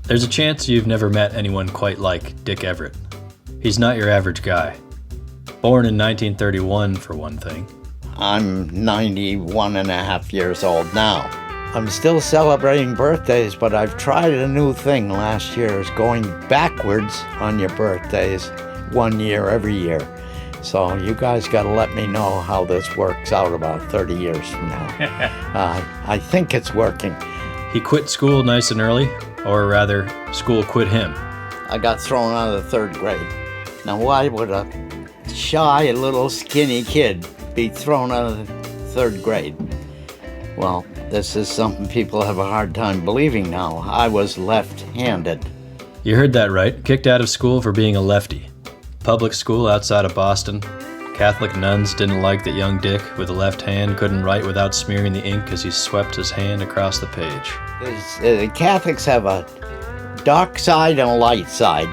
There's a chance you've never met anyone quite like Dick Everett. He's not your average guy. Born in 1931, for one thing. I'm 91 and a half years old now. I'm still celebrating birthdays, but I've tried a new thing last year, is going backwards on your birthdays 1 year every year. So you guys got to let me know how this works out about 30 years from now. I think it's working. He quit school nice and early, or rather, school quit him. I got thrown out of the third grade. Now why would a shy little skinny kid be thrown out of the third grade? Well, this is something people have a hard time believing now. I was left-handed. You heard that right. Kicked out of school for being a lefty. Public school outside of Boston. Catholic nuns didn't like that young Dick, with a left hand, couldn't write without smearing the ink as he swept his hand across the page. The Catholics have a dark side and a light side.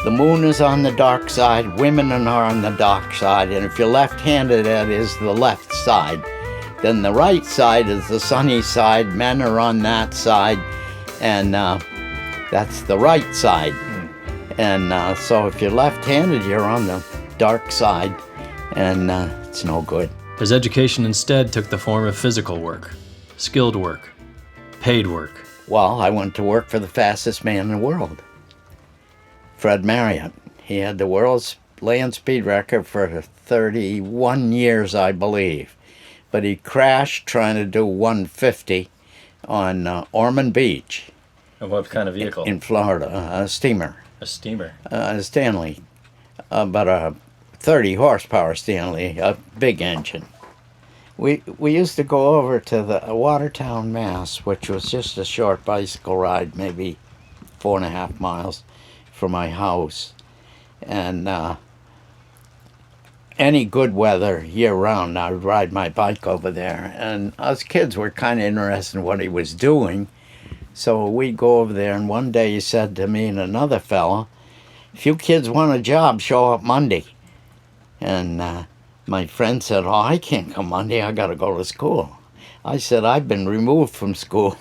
The moon is on the dark side, women are on the dark side, and if you're left-handed, that is the left side. Then the right side is the sunny side, men are on that side, and that's the right side. And so if you're left-handed, you're on the dark side, and it's no good. His education instead took the form of physical work, skilled work, paid work. Well, I went to work for the fastest man in the world, Fred Marriott. He had the world's land speed record for 31 years, I believe. But he crashed trying to do 150 on Ormond Beach. And what kind of vehicle? In Florida, a steamer. A steamer? A Stanley, about a 30 horsepower Stanley, a big engine. We used to go over to the Watertown, Mass., which was just a short bicycle ride, maybe 4.5 miles from my house. And any good weather year-round, I would ride my bike over there. And us kids were kind of interested in what he was doing. So we'd go over there, and one day he said to me and another fella, "If you kids want a job, show up Monday." And my friend said, "Oh, I can't come Monday, I got to go to school." I said, "I've been removed from school."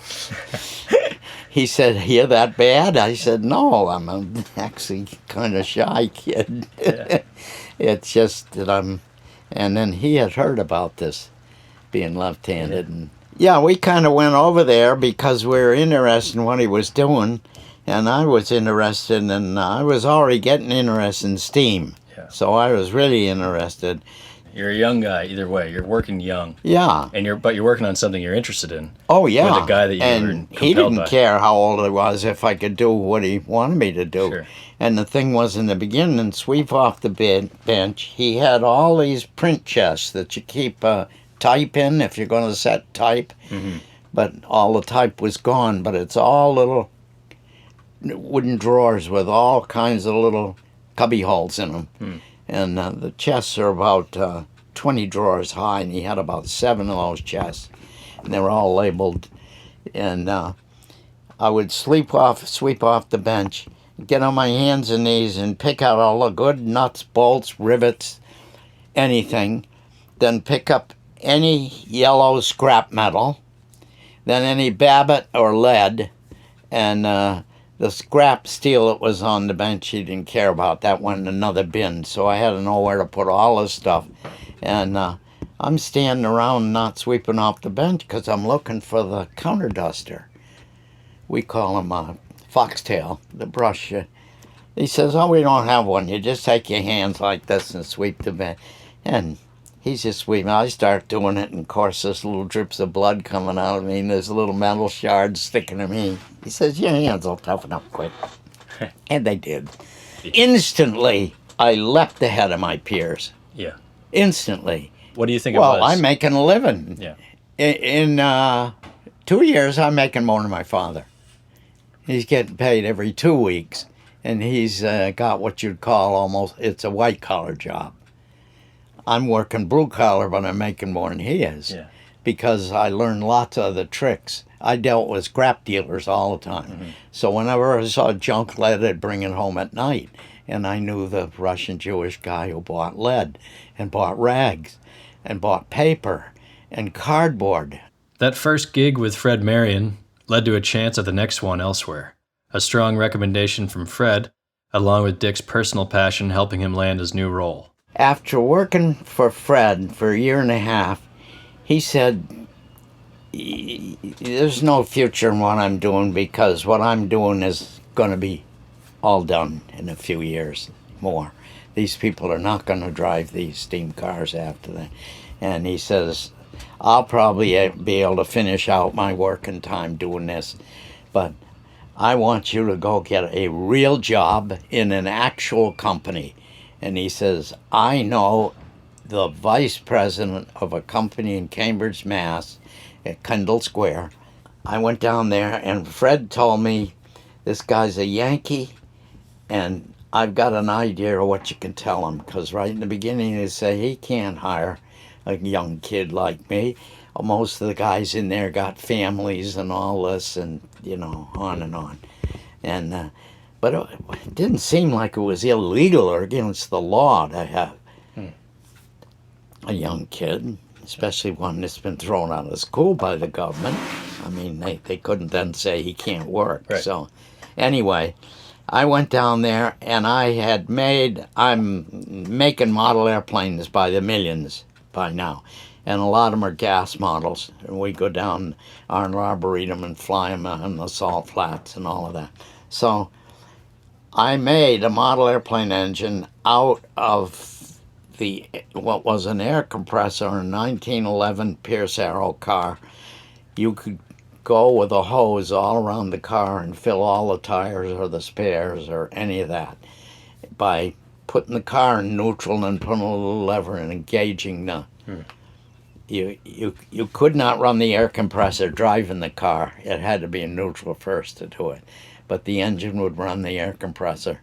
He said, "You're that bad?" I said, "No, I'm actually kind of shy kid." Yeah. It's just that and then he had heard about this, being left-handed. Yeah. And yeah, we kind of went over there because we were interested in what he was doing, and I was interested, and I was already getting interested in steam. Yeah. So I was really interested. You're a young guy, either way. You're working young. Yeah. But you're working on something you're interested in. Oh, yeah. With a guy that you were compelled by. He didn't care how old I was if I could do what he wanted me to do. Sure. And the thing was, in the beginning, sweep off the bench, he had all these print chests that you keep type in if you're going to set type. Mm-hmm. But all the type was gone, but it's all little wooden drawers with all kinds of little cubby holes in them. Hmm. And the chests are about 20 drawers high, and he had about 7 of those chests. And they were all labeled. And I would sweep off the bench, get on my hands and knees and pick out all the good nuts, bolts, rivets, anything. Then pick up any yellow scrap metal, then any babbitt or lead, and the scrap steel that was on the bench, he didn't care about. That went in another bin, so I had to know where to put all this stuff. And I'm standing around not sweeping off the bench because I'm looking for the counter duster. We call him a foxtail, the brush. He says, "Oh, we don't have one. You just take your hands like this and sweep the bench." And he's just sweeping. I start doing it, and of course there's little drips of blood coming out of me, and there's little metal shards sticking to me. He says, "Your hands will toughen up quick." And they did. Instantly, I leapt ahead of my peers. Yeah. Instantly. What do you think it was? Well, I'm making a living. Yeah. In 2 years, I'm making more than my father. He's getting paid every 2 weeks, and he's got what you'd call almost, it's a white-collar job. I'm working blue-collar, but I'm making more than he is. Yeah. Because I learned lots of the tricks. I dealt with scrap dealers all the time. Mm-hmm. So whenever I saw junk lead, I'd bring it home at night. And I knew the Russian Jewish guy who bought lead and bought rags and bought paper and cardboard. That first gig with Fred Marion led to a chance at the next one elsewhere. a strong recommendation from Fred, along with Dick's personal passion helping him land his new role. After working for Fred for a year and a half, he said, there's no future in what I'm doing because what I'm doing is going to be all done in a few years more. These people are not going to drive these steam cars after that. And he says, I'll probably be able to finish out my working time doing this, but I want you to go get a real job in an actual company. And he says, I know the vice president of a company in Cambridge, Mass, at Kendall Square. I went down there, and Fred told me, this guy's a Yankee, and I've got an idea of what you can tell him, because right in the beginning they say he can't hire a young kid like me. Most of the guys in there got families and all this, and, on and on. And but it didn't seem like it was illegal or against the law to have a young kid, especially one that's been thrown out of school by the government. I mean, they couldn't then say he can't work. Right. So anyway, I went down there, and I'm making model airplanes by the millions by now. And a lot of them are gas models. And we go down Arnold Arboretum and fly them on the salt flats and all of that. So I made a model airplane engine out of what was an air compressor in a 1911 Pierce Arrow car. You could go with a hose all around the car and fill all the tires or the spares or any of that by putting the car in neutral and putting a little lever and engaging the... You could not run the air compressor driving the car. It had to be in neutral first to do it. But the engine would run the air compressor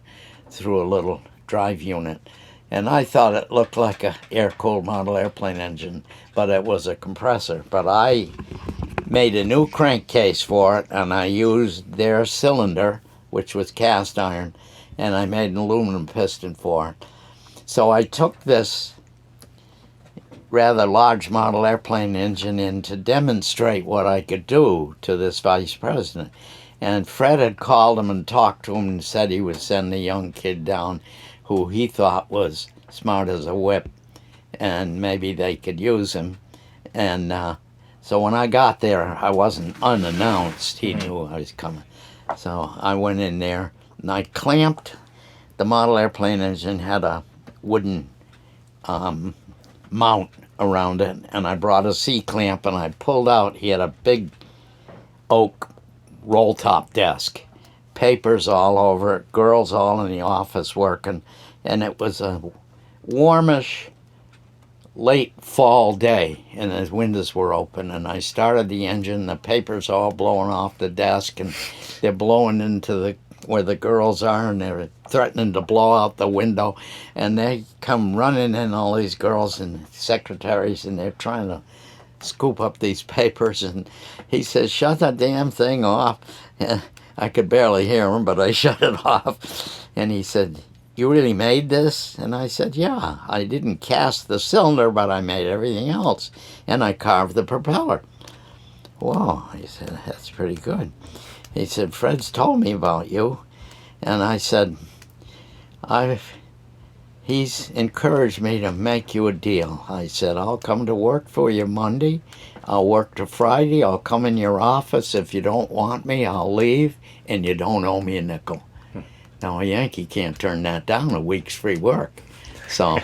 through a little drive unit. And I thought it looked like a air-cooled model airplane engine, but it was a compressor. But I made a new crankcase for it, and I used their cylinder, which was cast iron, and I made an aluminum piston for it. So I took this rather large model airplane engine in to demonstrate what I could do to this vice president. And Fred had called him and talked to him and said he would send a young kid down who he thought was smart as a whip, and maybe they could use him. And so when I got there, I wasn't unannounced. He knew I was coming. So I went in there, and I clamped the model airplane engine, had a wooden mount around it, and I brought a C-clamp, and I pulled out. He had a big oak roll-top desk, papers all over it, girls all in the office working, and it was a warmish late fall day, and the windows were open, and I started the engine, the papers all blowing off the desk, and they're blowing into where the girls are, and they're threatening to blow out the window, and they come running in, all these girls and secretaries, and they're trying to scoop up these papers, and he says, shut that damn thing off. I could barely hear him, but I shut it off. And he said, you really made this? And I said, yeah, I didn't cast the cylinder, but I made everything else, and I carved the propeller. Whoa, he said, that's pretty good. He said, Fred's told me about you. And I said, he's encouraged me to make you a deal. I said, I'll come to work for you Monday. I'll work to Friday. I'll come in your office. If you don't want me, I'll leave, and you don't owe me a nickel. Now, a Yankee can't turn that down, a week's free work. So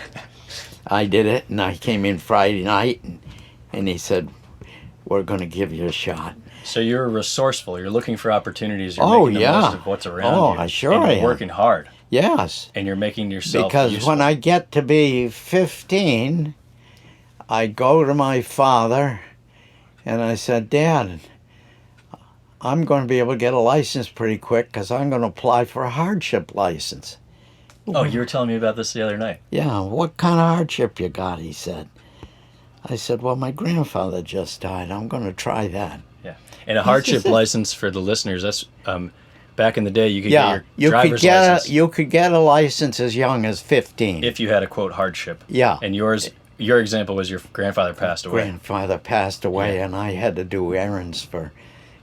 I did it, and I came in Friday night, and he said, we're going to give you a shot. So you're resourceful. You're looking for opportunities. You're making the most of what's around you. I sure and I you're am. working hard. Yes. And you're making yourself Because useful. when I get to be 15, I go to my father, and I said, Dad, I'm going to be able to get a license pretty quick because I'm going to apply for a hardship license. Oh, you were telling me about this the other night. Yeah, what kind of hardship you got, he said. I said, well, my grandfather just died. I'm going to try that. Yeah. And a hardship license for the listeners, that's back in the day, you could get your driver's license. You could get a license as young as 15. If you had a, quote, hardship. Yeah. And your example was your grandfather passed away. Grandfather passed away, and I had to do errands for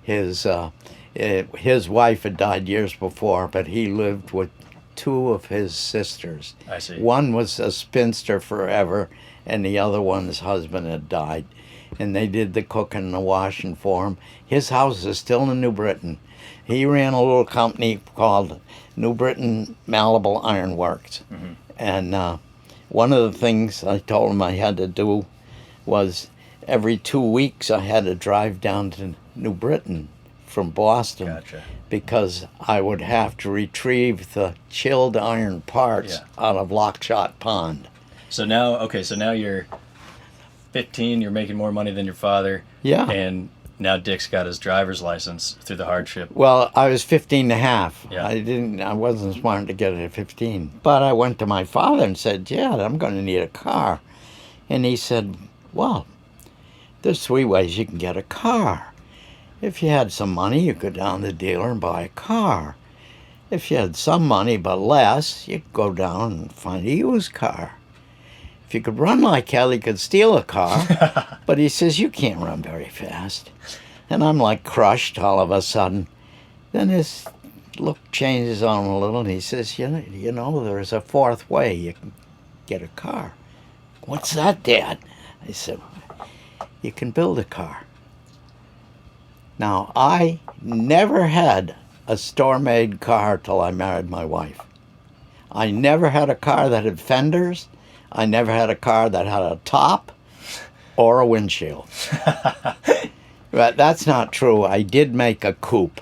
his His wife had died years before, but he lived with two of his sisters. I see. One was a spinster forever, and the other one's husband had died. And they did the cooking and the washing for him. His house is still in New Britain. He ran a little company called New Britain Malleable Iron Works. Mm-hmm. And one of the things I told him I had to do was every 2 weeks I had to drive down to New Britain from Boston. Gotcha. Because I would have to retrieve the chilled iron parts out of Lockshot Pond. So now you're 15, you're making more money than your father. Yeah. And now Dick's got his driver's license through the hardship. Well, I was 15 and a half. Yeah. I wasn't smart to get it at 15. But I went to my father and said, Dad, I'm going to need a car. And he said, well, there's 3 ways you can get a car. If you had some money, you could go down to the dealer and buy a car. If you had some money but less, you could go down and find a used car. If you could run like hell, you could steal a car. But he says, you can't run very fast. And I'm like crushed all of a sudden. Then his look changes on him a little, and he says, you know, there's a 4th way you can get a car. What's that, Dad? I said, you can build a car. Now, I never had a store-made car till I married my wife. I never had a car that had fenders. I never had a car that had a top or a windshield. But that's not true. I did make a coupe.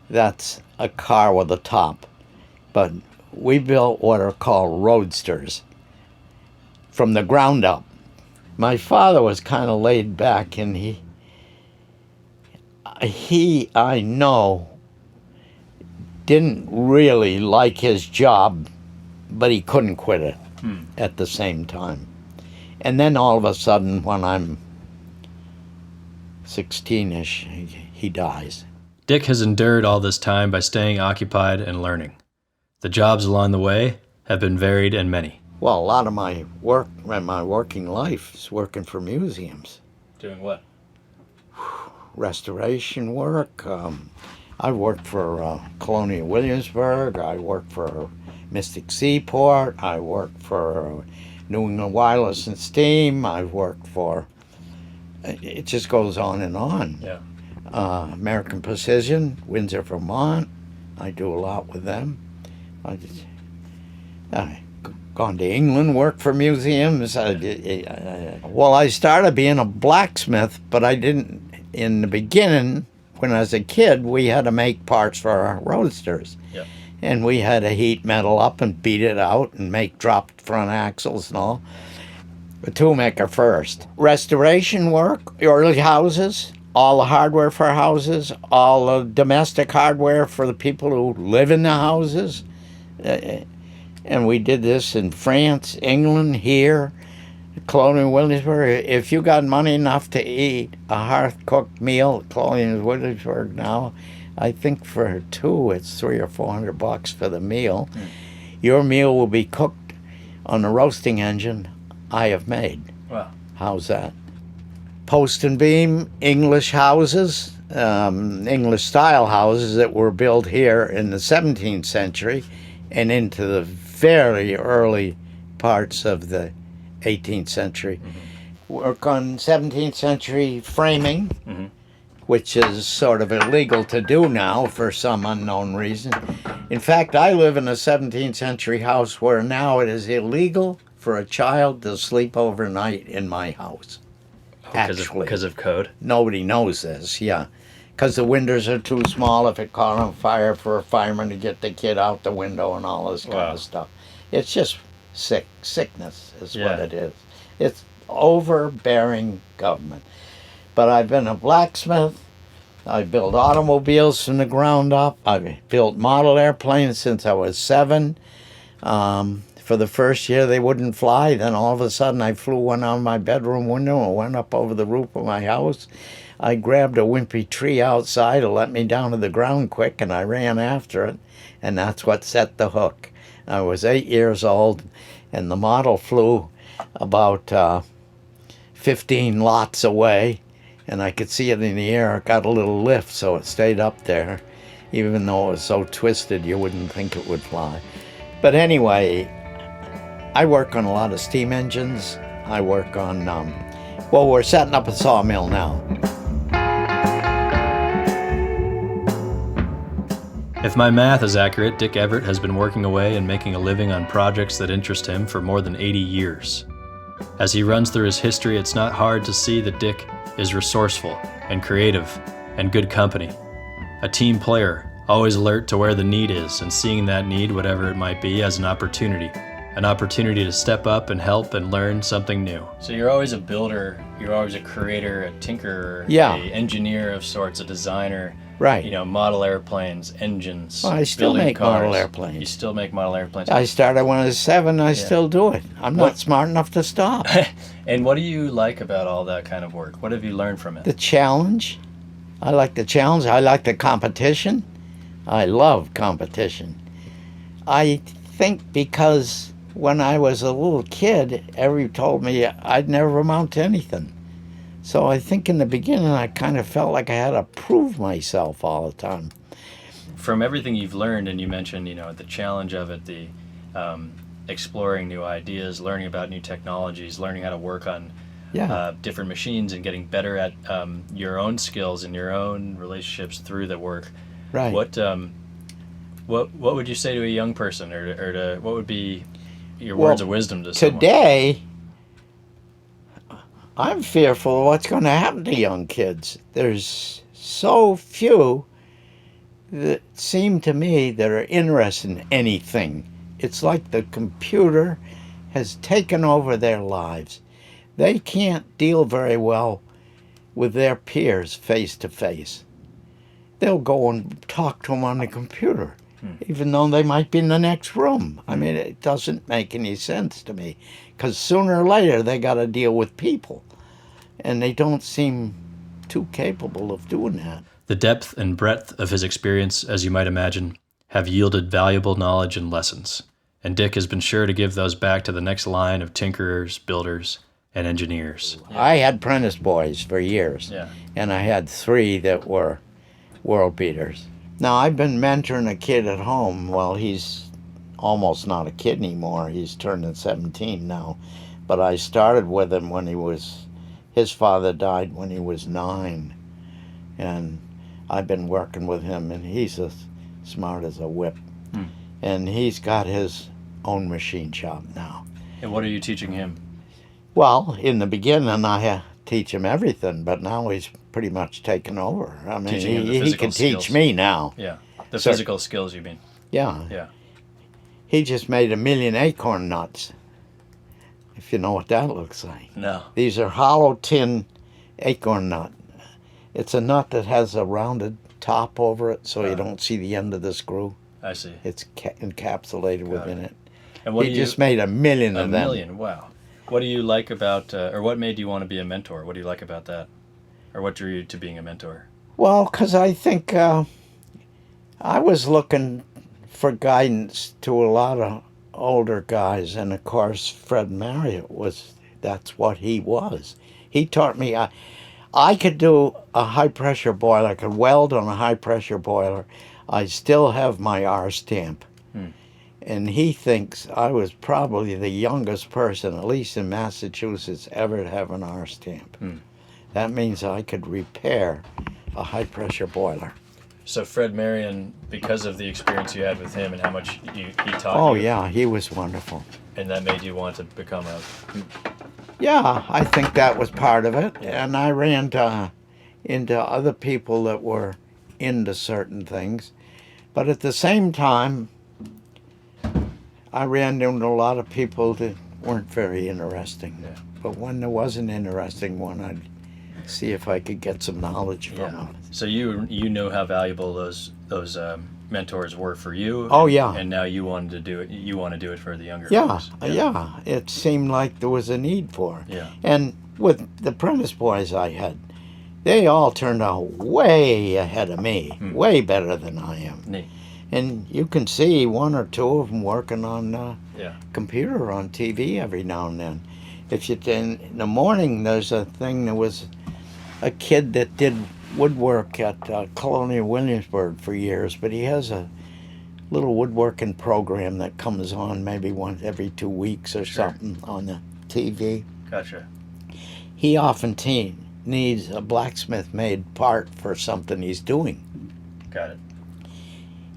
That's a car with a top. But we built what are called roadsters from the ground up. My father was kind of laid back, and he I know, didn't really like his job, but he couldn't quit it at the same time. And then all of a sudden, when I'm 16-ish, he dies. Dick has endured all this time by staying occupied and learning. The jobs along the way have been varied and many. Well, a lot of my work, my working life is working for museums. Doing what? Restoration work. I worked for Colonial Williamsburg. I worked for Mystic Seaport. I worked for New England Wireless and Steam. I worked for, it just goes on and on. Yeah. American Precision, Windsor, Vermont. I do a lot with them. I gone to England, worked for museums. Well, I started being a blacksmith, but I didn't. In the beginning, when I was a kid, we had to make parts for our roadsters. Yep. And we had to heat metal up and beat it out and make dropped front axles and all. A toolmaker first. Restoration work, early houses, all the hardware for houses, all the domestic hardware for the people who live in the houses. And we did this in France, England, here, Colonial Williamsburg. If you got money enough to eat a hearth-cooked meal at Colonial Williamsburg now, I think for 2 it's $300 or $400 for the meal. Your meal will be cooked on the roasting engine I have made. Wow. How's that? Post and beam English houses, English-style houses that were built here in the 17th century and into the very early parts of the 18th century. Work on 17th century framing, which is sort of illegal to do now for some unknown reason. In fact, I live in a 17th century house where now it is illegal for a child to sleep overnight in my house. Actually. Because of code? Nobody knows this, yeah. Because the windows are too small if it caught on fire for a fireman to get the kid out the window and all this kind of stuff. It's just sickness is what it is. It's overbearing government. But I've been a blacksmith. I've built automobiles from the ground up. I've built model airplanes since I was 7. For the first year they wouldn't fly. Then all of a sudden I flew one out of my bedroom window and went up over the roof of my house. I grabbed a wimpy tree outside to let me down to the ground quick, and I ran after it, and that's what set the hook. I was 8 years old, and the model flew about 15 lots away, and I could see it in the air. It got a little lift, so it stayed up there, even though it was so twisted you wouldn't think it would fly. But anyway, I work on a lot of steam engines. I work on, well, we're setting up a sawmill now. If my math is accurate, Dick Everett has been working away and making a living on projects that interest him for more than 80 years. As he runs through his history, it's not hard to see that Dick is resourceful and creative and good company. A team player, always alert to where the need is and seeing that need, whatever it might be, as an opportunity to step up and help and learn something new. So you're always a builder, you're always a creator, a tinkerer, an engineer of sorts, a designer. Right. You know, model airplanes, engines. Well, I still make cars. model airplanes. You still make model airplanes. I started when I was 7. I still do it. I'm not smart enough to stop. And what do you like about all that kind of work? What have you learned from it? The challenge. I like the challenge. I like the competition. I love competition. I think because when I was a little kid, everybody told me I'd never amount to anything. So I think in the beginning I kind of felt like I had to prove myself all the time. From everything you've learned, and you mentioned, the challenge of it, the exploring new ideas, learning about new technologies, learning how to work on different machines and getting better at your own skills and your own relationships through the work. Right. What would you say to a young person, or to what would be your words of wisdom to someone? Today, I'm fearful of what's going to happen to young kids. There's so few that seem to me that are interested in anything. It's like the computer has taken over their lives. They can't deal very well with their peers face to face. They'll go and talk to them on the computer, even though they might be in the next room. I mean, it doesn't make any sense to me, because sooner or later they got to deal with people, and they don't seem too capable of doing that. The depth and breadth of his experience, as you might imagine, have yielded valuable knowledge and lessons, and Dick has been sure to give those back to the next line of tinkerers, builders, and engineers. I had apprentice boys for years, and I had 3 that were world beaters. Now, I've been mentoring a kid at home. Well, he's almost not a kid anymore. He's turning 17 now. But I started with him when his father died when he was 9. And I've been working with him, and he's as smart as a whip. And he's got his own machine shop now. And what are you teaching him? Well, in the beginning, I teach him everything, but now he's pretty much taken over. I mean, he can teach me now. Yeah, the physical skills, you mean? Yeah. Yeah. He just made 1 million acorn nuts, if you know what that looks like. No. These are hollow tin acorn nut. It's a nut that has a rounded top over it, so you don't see the end of the screw. I see. It's encapsulated within it. And what he just made 1 million of them. 1 million, wow. What do you like about, or what made you want to be a mentor? What do you like about that? Or what drew you to being a mentor? Well, because I think I was looking for guidance to a lot of older guys, and of course Fred Marriott that's what he was. He taught me I could do a high-pressure boiler, I could weld on a high-pressure boiler. I still have my R stamp. And he thinks I was probably the youngest person, at least in Massachusetts, ever to have an R stamp. That means I could repair a high-pressure boiler. So Fred Marion, because of the experience you had with him and how much he taught you. Oh, yeah, he was wonderful. And that made you want to become a... Yeah, I think that was part of it. And I ran into other people that were into certain things. But at the same time, I ran into a lot of people that weren't very interesting. But when there was an interesting one, I'd see if I could get some knowledge from them. So you know how valuable those mentors were for you. Oh, yeah. And now you wanted to do it. You want to do it for the younger folks. Yeah. Yeah. It seemed like there was a need for it. Yeah. And with the apprentice boys I had, they all turned out way ahead of me, way better than I am. Neat. And you can see 1 or 2 of them working on computer or on TV every now and then. If you in the morning, there's a thing that was a kid that did woodwork at Colonial Williamsburg for years, but he has a little woodworking program that comes on maybe once every 2 weeks or something on the TV. Gotcha. He often needs a blacksmith-made part for something he's doing. Got it.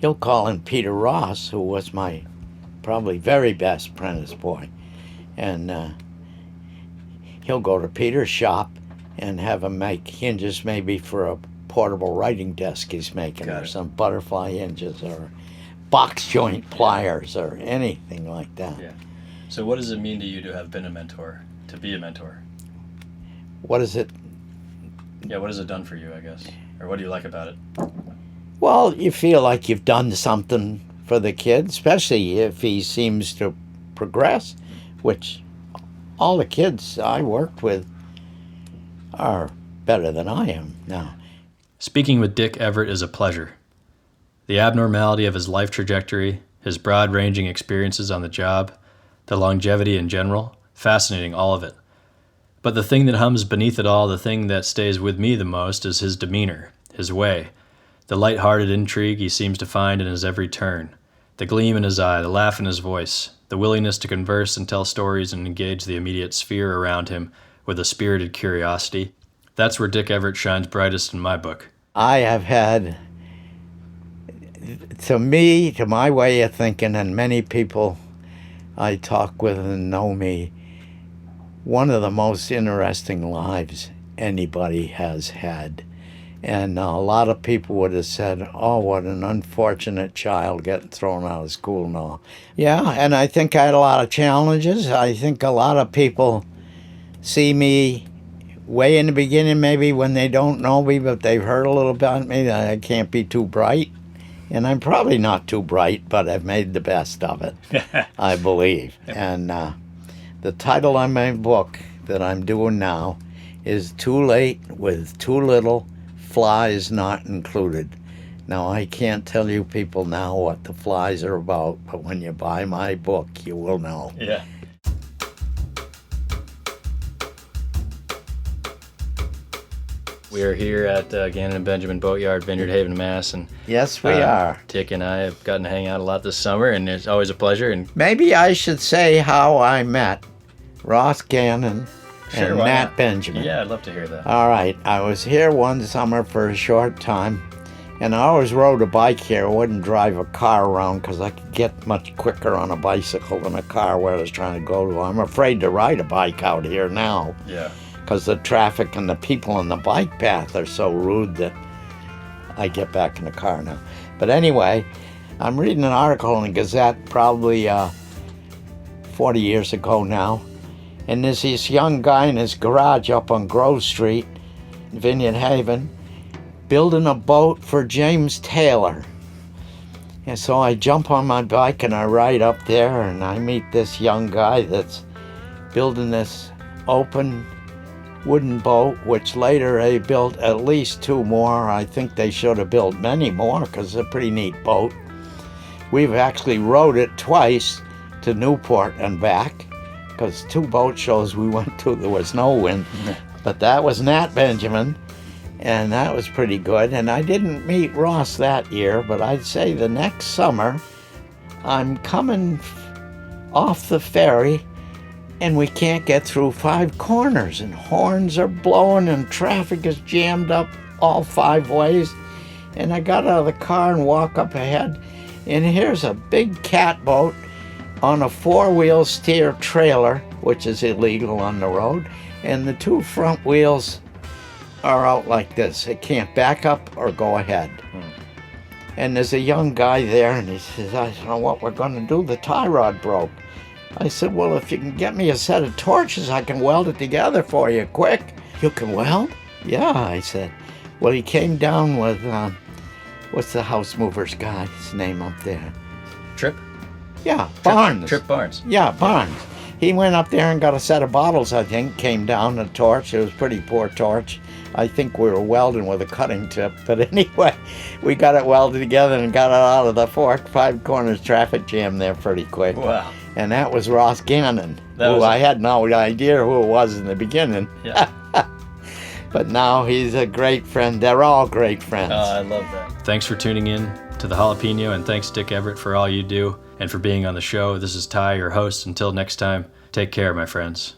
He'll call in Peter Ross, who was my probably very best apprentice boy, and he'll go to Peter's shop and have him make hinges maybe for a portable writing desk he's making, or some butterfly hinges, or box joint pliers, or anything like that. Yeah. So what does it mean to you to have been a mentor, to be a mentor? What is it? Yeah, what has it done for you, I guess? Or what do you like about it? Well, you feel like you've done something for the kid, especially if he seems to progress, which all the kids I worked with are better than I am now. Speaking with Dick Everett is a pleasure. The abnormality of his life trajectory, his broad-ranging experiences on the job, the longevity in general, fascinating, all of it. But the thing that hums beneath it all, the thing that stays with me the most, is his demeanor, his way, the light-hearted intrigue he seems to find in his every turn, the gleam in his eye, the laugh in his voice, the willingness to converse and tell stories and engage the immediate sphere around him with a spirited curiosity. That's where Dick Everett shines brightest in my book. I have had, to my way of thinking, and many people I talk with and know me, one of the most interesting lives anybody has had. And a lot of people would have said, oh, what an unfortunate child getting thrown out of school and all. Yeah, and I think I had a lot of challenges. I think a lot of people see me way in the beginning, maybe when they don't know me, but they've heard a little about me, that I can't be too bright. And I'm probably not too bright, but I've made the best of it, I believe. And the title on my book that I'm doing now is Too Late with Too Little, Flies Not Included. Now, I can't tell you people now what the flies are about, but when you buy my book, you will know. Yeah. We are here at Gannon and Benjamin Boatyard, Vineyard Haven, Mass. And yes, we are. Dick and I have gotten to hang out a lot this summer, and it's always a pleasure. And maybe I should say how I met Ross Gannon and Nat Benjamin. Yeah, I'd love to hear that. All right. I was here one summer for a short time, and I always rode a bike here. I wouldn't drive a car around because I could get much quicker on a bicycle than a car where I was trying to go to. I'm afraid to ride a bike out here now. Yeah. Because the traffic and the people on the bike path are so rude that I get back in the car now. But anyway, I'm reading an article in the Gazette probably 40 years ago now, and there's this young guy in his garage up on Grove Street, Vineyard Haven, building a boat for James Taylor. And so I jump on my bike and I ride up there, and I meet this young guy that's building this open wooden boat, which later they built at least 2 more. I think they should have built many more because it's a pretty neat boat. We've actually rowed it twice to Newport and back, because 2 boat shows we went to, there was no wind. But that was Nat Benjamin, and that was pretty good. And I didn't meet Ross that year, but I'd say the next summer I'm coming off the ferry, and we can't get through 5 corners, and horns are blowing and traffic is jammed up all 5 ways. And I got out of the car and walk up ahead, and here's a big catboat on a 4-wheel steer trailer, which is illegal on the road, and the 2 front wheels are out like this. It can't back up or go ahead. And there's a young guy there, and he says, I don't know what we're going to do. The tie rod broke. I said, well, if you can get me a set of torches, I can weld it together for you quick. You can weld? Yeah, I said. Well, he came down with, what's the house movers guy's name up there? Trip? Yeah, Barnes. Trip Barnes. Yeah, Barnes. He went up there and got a set of bottles, I think, came down, a torch. It was a pretty poor torch. I think we were welding with a cutting tip. But anyway, we got it welded together and got it out of the 5 corners traffic jam there pretty quick. Wow. And that was Ross Gannon, who I had no idea who it was in the beginning. Yeah. But now he's a great friend. They're all great friends. I love that. Thanks for tuning in to the Jalapeno, and thanks, Dick Everett, for all you do and for being on the show. This is Ty, your host. Until next time, take care, my friends.